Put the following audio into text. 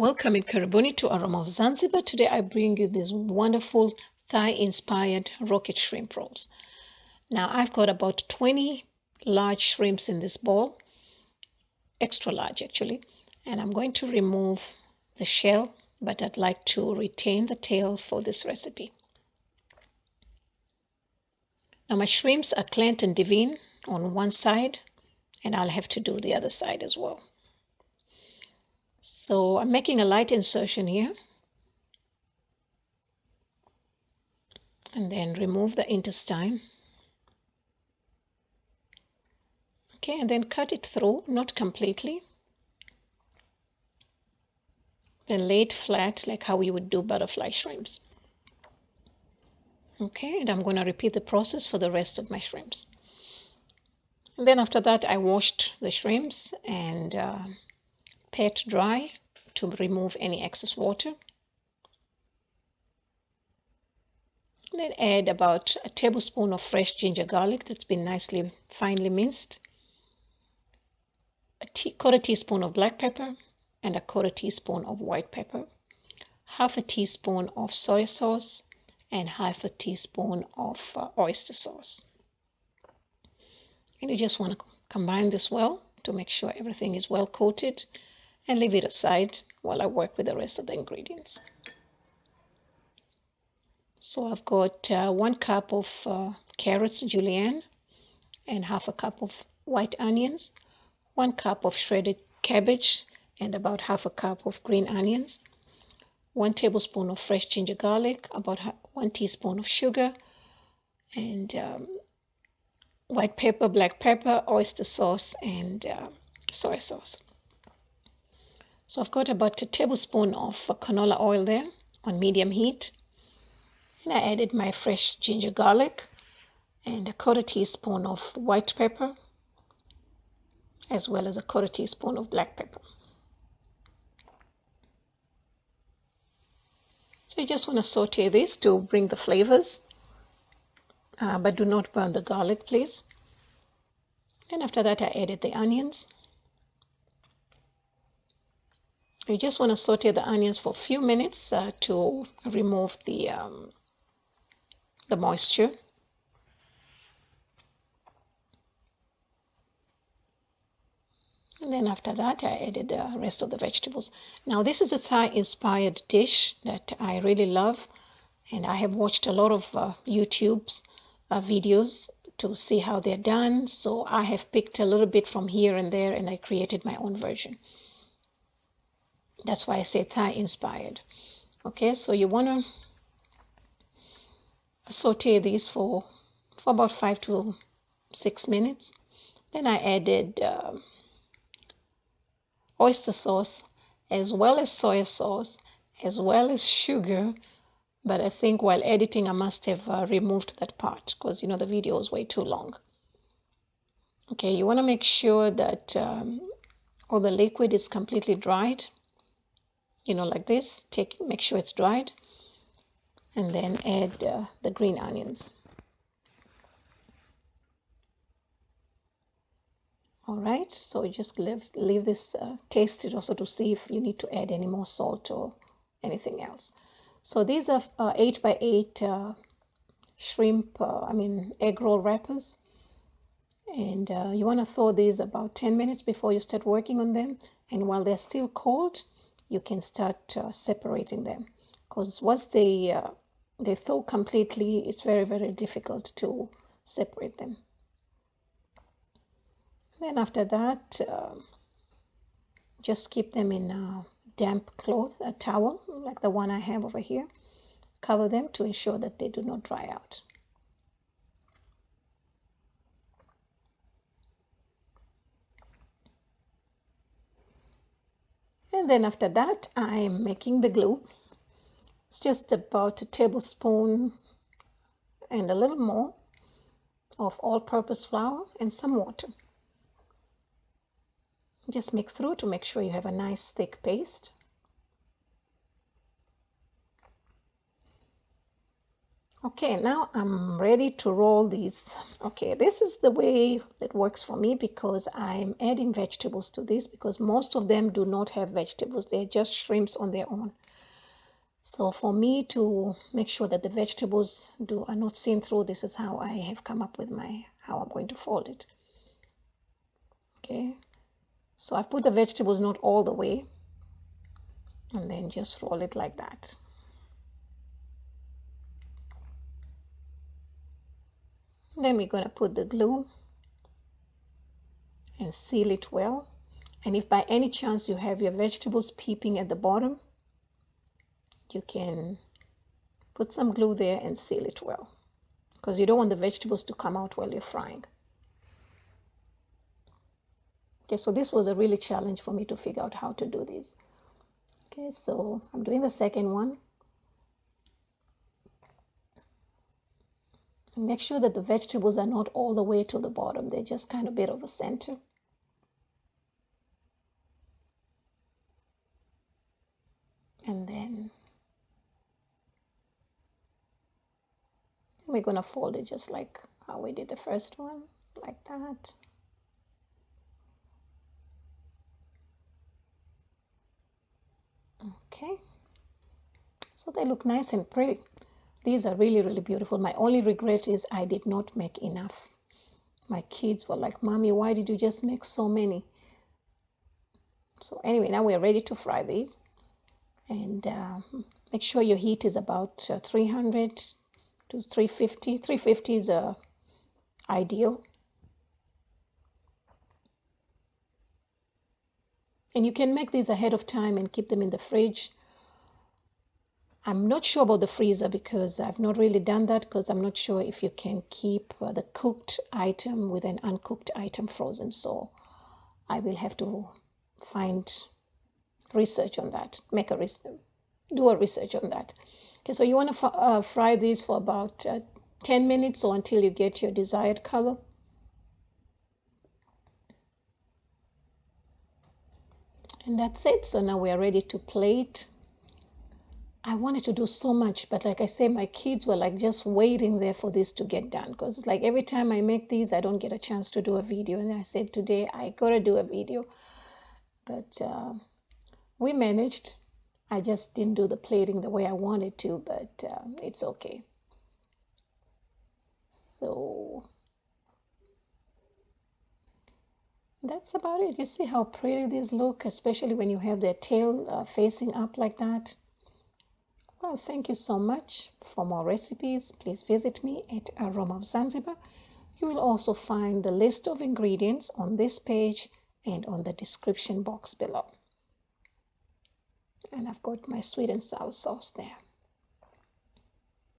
Welcome in Karibuni to Aroma of Zanzibar. Today I bring you these wonderful Thai-inspired rocket shrimp rolls. Now I've got about 20 large shrimps in this bowl, extra large actually, and I'm going to remove the shell, but I'd like to retain the tail for this recipe. Now my shrimps are cleaned and deveined on one side, and I'll have to do the other side as well. So I'm making a light insertion here. And then remove the intestine. Okay, and then cut it through, not completely. Then lay it flat like how you would do butterfly shrimps. Okay, and I'm going to repeat the process for the rest of my shrimps. And then after that, I washed the shrimps and pat dry to remove any excess water. Then add about a tablespoon of fresh ginger garlic that's been nicely finely minced, a quarter teaspoon of black pepper, and a quarter teaspoon of white pepper, half a teaspoon of soy sauce, and half a teaspoon of oyster sauce. And you just want to combine this well to make sure everything is well coated, and leave it aside while I work with the rest of the ingredients. So I've got 1 cup of carrots julienne, and half a cup of white onions, 1 cup of shredded cabbage, and about half a cup of green onions, 1 tablespoon of fresh ginger garlic, about 1 teaspoon of sugar, and white pepper, black pepper, oyster sauce, and soy sauce. So I've got about a tablespoon of canola oil there on medium heat. And I added my fresh ginger garlic and a quarter teaspoon of white pepper, as well as a quarter teaspoon of black pepper. So you just want to saute this to bring the flavors, but do not burn the garlic, please. And after that, I added the onions. You just want to saute the onions for a few minutes to remove the moisture. And then after that, I added the rest of the vegetables. Now, this is a Thai-inspired dish that I really love, and I have watched a lot of YouTube's videos to see how they're done. So I have picked a little bit from here and there, and I created my own version. That's why I say Thai-inspired. Okay, so you want to saute these for about 5 to 6 minutes. Then I added oyster sauce, as well as soy sauce, as well as sugar. But I think while editing, I must have removed that part because, the video is way too long. Okay, you want to make sure that all the liquid is completely dried. Like this. Make sure it's dried. And then add the green onions. All right, so just leave this, taste it also to see if you need to add any more salt or anything else. So these are 8 by 8 shrimp, egg roll wrappers. And you want to thaw these about 10 minutes before you start working on them. And while they're still cold, you can start separating them. Because once they thaw completely, it's very, very difficult to separate them. Then after that, just keep them in a damp cloth, a towel, like the one I have over here. Cover them to ensure that they do not dry out. And then after that, I am making the glue. It's just about a tablespoon and a little more of all-purpose flour and some water. Just mix through to make sure you have a nice thick paste. Okay, now I'm ready to roll these. Okay, this is the way that works for me because I'm adding vegetables to this because most of them do not have vegetables. They're just shrimps on their own. So for me to make sure that the vegetables are not seen through, this is how I have come up with how I'm going to fold it. Okay, so I've put the vegetables not all the way and then just roll it like that. Then we're going to put the glue and seal it well. And if by any chance you have your vegetables peeping at the bottom, you can put some glue there and seal it well, because you don't want the vegetables to come out while you're frying. Okay, so this was a really challenge for me to figure out how to do this. Okay, so I'm doing the second one. And make sure that the vegetables are not all the way to the bottom. They're just kind of a bit of a center. And then we're going to fold it just like how we did the first one, like that. Okay, so they look nice and pretty. These are really, really beautiful. My only regret is I did not make enough. My kids were like, Mommy, why did you just make so many? So anyway, now we're ready to fry these. And make sure your heat is about 300 to 350. 350 is ideal. And you can make these ahead of time and keep them in the fridge. I'm not sure about the freezer because I've not really done that, because I'm not sure if you can keep the cooked item with an uncooked item frozen. So I will have to find research on that, do a research on that. Okay, so you want to fry these for about 10 minutes or until you get your desired color. And that's it. So now we are ready to plate. I wanted to do so much, but like I say, my kids were like just waiting there for this to get done, because it's like every time I make these, I don't get a chance to do a video. And I said, today I gotta do a video. But we managed. I just didn't do the plating the way I wanted to, but it's okay. So that's about it. You see how pretty these look, especially when you have their tail facing up like that. Well, thank you so much. For more recipes, please visit me at Aroma of Zanzibar. You will also find the list of ingredients on this page and on the description box below. And I've got my sweet and sour sauce there.